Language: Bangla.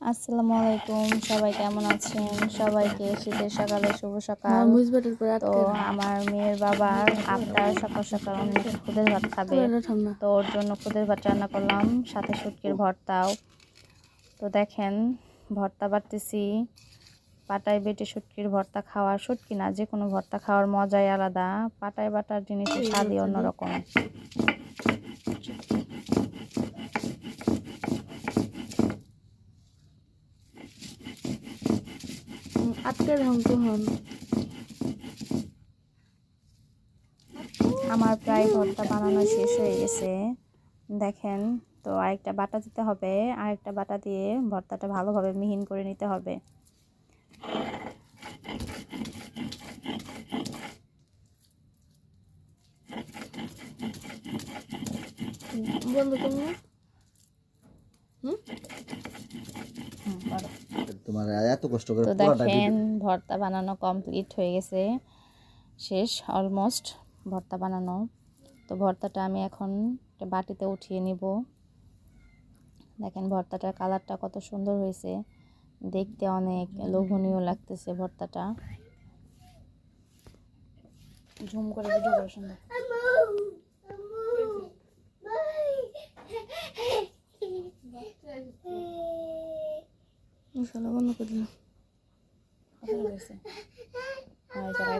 আসসালামু আলাইকুম, সবাই কেমন আছেন? সবাইকে শীতের সকালে শুভ সকাল। তো আমার মেয়ের বাবার আবদার সকাল সকাল অনেক খুদের ভাত খাবে, তো ওর জন্য খুদের ভাত রান্না করলাম, সাথে শুটকির ভর্তাও। তো দেখেন ভর্তা বাটতেছি, পাটায় বেটে শুটকির ভর্তা খাওয়া, শুটকি না যে কোনো ভর্তা খাওয়ার মজাই আলাদা, পাটায় বাটার জিনিসের স্বাদই অন্যরকম। আমার প্রায় ভর্তা বানানো শেষ হয়ে গেছে, দেখেন। তো আরেকটা বাটা দিতে হবে, আরেকটা বাটা দিয়ে ভর্তাটা ভালোভাবে মিহিন করে নিতে হবে। তোমার এত কষ্ট করে তো দেখেন ভর্তা বানানো কমপ্লিট হয়ে গেছে, শেষ অলমোস্ট ভর্তা বানানো। তো ভর্তাটা আমি এখন একটা বাটিতে উঠিয়ে নিব। দেখেন ভর্তাটার কালারটা কত সুন্দর হয়েছে, দেখতে অনেক লোভনীয় লাগতেছে ভর্তাটা। ঝুম করে ভিডিও করে সুন্দর। মশলা বন্ধ করে দিলাম।